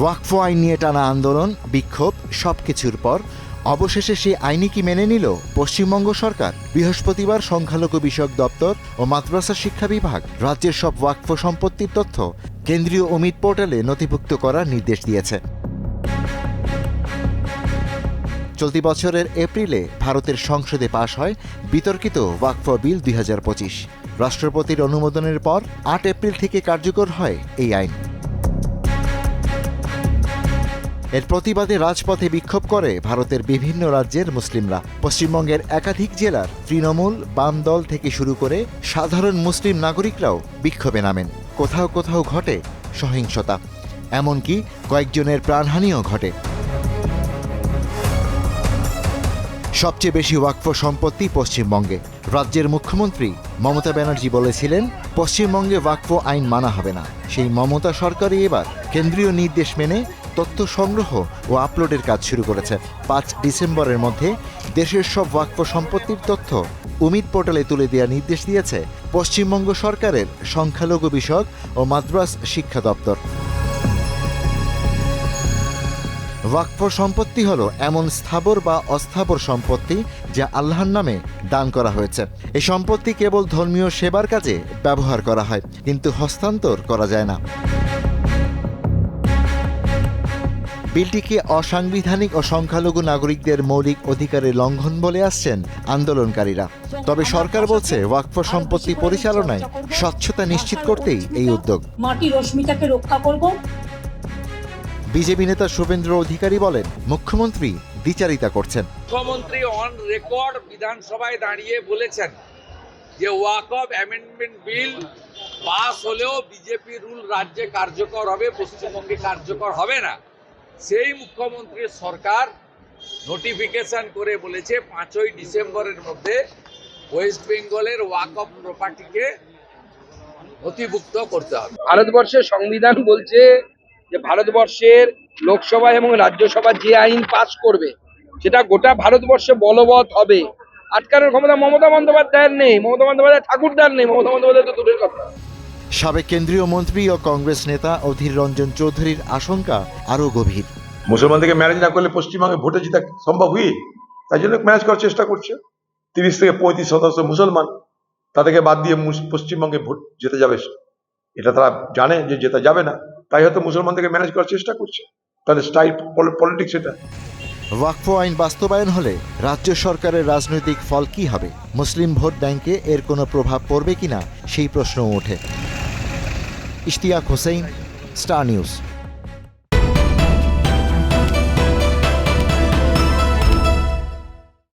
ওয়াকফ আইন নিয়ে টানা আন্দোলন, বিক্ষোভ সবকিছুর পর অবশেষে সেই আইনই কি মেনে নিল পশ্চিমবঙ্গ সরকার? বৃহস্পতিবার সংখ্যালঘু বিষয়ক দপ্তর ও মাদ্রাসা শিক্ষা বিভাগ রাজ্যের সব ওয়াকফ সম্পত্তির তথ্য কেন্দ্রীয় অমিত পোর্টালে নথিভুক্ত করার নির্দেশ দিয়েছে। চলতি বছরের এপ্রিলে ভারতের সংসদে পাশ হয় বিতর্কিত ওয়াকফ বিল 2025। রাষ্ট্রপতির অনুমোদনের পর 8 এপ্রিল থেকে কার্যকর হয় এই আইন। এর প্রতিবাদে রাজপথে বিক্ষোভ করে ভারতের বিভিন্ন রাজ্যের মুসলিমরা। পশ্চিমবঙ্গের একাধিক জেলার তৃণমূল, বাম দল থেকে শুরু করে সাধারণ মুসলিম নাগরিকরাও বিক্ষোভে নামেন। কোথাও কোথাও ঘটে সহিংসতা, এমনকি কয়েকজনের প্রাণহানিও ঘটে। সবচেয়ে বেশি ওয়াকফ সম্পত্তি পশ্চিমবঙ্গে। রাজ্যের মুখ্যমন্ত্রী মমতা ব্যানার্জি বলেছিলেন, পশ্চিমবঙ্গে ওয়াকফ আইন মানা হবে না। সেই মমতা সরকারই এবার কেন্দ্রীয় নির্দেশ মেনে তথ্য সংগ্রহ ও আপলোডের কাজ শুরু করেছে। 5 ডিসেম্বরের মধ্যে দেশের সব ওয়াকফ সম্পত্তির তথ্য অমিত পোর্টালে তুলে দেওয়ার নির্দেশ দিয়েছে পশ্চিমবঙ্গ সরকারের সংখ্যালঘু বিষয়ক ও মাদ্রাস শিক্ষা দপ্তর। ওয়াকফ সম্পত্তি হলো এমন স্থাবর বা অস্থাবর সম্পত্তি যা আল্লাহর নামে দান করা হয়েছে। এই সম্পত্তি কেবল ধর্মীয় সেবার কাজে ব্যবহার করা হয়, কিন্তু হস্তান্তর করা যায় না। বিলটিকে অসাংবিধানিক ও সংখ্যালঘু নাগরিকদের মৌলিক অধিকারের লঙ্ঘন বলে আসছেন আন্দোলনকারীরা। তবে সরকার বলছে, ওয়াকফ সম্পত্তি পরিচালনায় স্বচ্ছতা নিশ্চিত করতেই এই উদ্যোগ। মাটির রশ্মিটাকে রক্ষা করব। বিজেপি নেতা শুভেন্দ্র অধিকারী বলেন, মুখ্যমন্ত্রী দ্বিচারিতা করছেন। মুখ্যমন্ত্রী অন রেকর্ড বিধানসভায় দাঁড়িয়ে বলেছেন যে ওয়াকফ অ্যামেন্ডমেন্ট বিল পাস হলেও বিজেপি রুল রাজ্যে কার্যকর হবে, পশ্চিমবঙ্গে কার্যকর হবে না। সেই মুখ্যমন্ত্রীর সরকার নোটিফিকেশন করে বলেছে 5ই ডিসেম্বরের মধ্যে ওয়েস্ট বেঙ্গলের ওয়াকফ প্রপার্টিকে নথিভুক্ত করতে হবে। ভারতবর্ষের সংবিধান বলছে যে ভারতবর্ষের লোকসভা এবং রাজ্যসভা যে আইন পাস করবে সেটা গোটা ভারতবর্ষে বলবৎ হবে। আটকানোর ক্ষমতা মমতা বন্দ্যোপাধ্যায়ের নেই, মমতা বন্দ্যোপাধ্যায় ঠাকুরদার নেই, মমতা বন্দ্যোপাধ্যায় তো দূরের কথা। সাবেক কেন্দ্রীয় মন্ত্রী ও কংগ্রেস নেতা অধীর রঞ্জন চৌধুরীর আশঙ্কা আরও গভীর। মুসলমানদেরকে ম্যানেজ না করলে পশ্চিমবঙ্গে ভোটে জেতা সম্ভবই, তাই জন্য ম্যানেজ করার চেষ্টা করছে। 30 থেকে 35% মুসলমান, তাদেরকে বাদ দিয়ে পশ্চিমবঙ্গে ভোট যেতে যাবে, এটা তারা জানে যে জেতা যাবে না, তাই হয়তো মুসলমানদেরকে ম্যানেজ করার চেষ্টা করছে। তাদের স্টাইল পলিটিক্স এটা। ওয়াকফ আইন বাস্তবায়ন হলে রাজ্য সরকারের রাজনৈতিক ফল কি হবে? মুসলিম ভোট ব্যাংকে এর কোনো প্রভাব পড়বে কিনা সেই প্রশ্নও ওঠে। Ishtiaq Hossain, star news.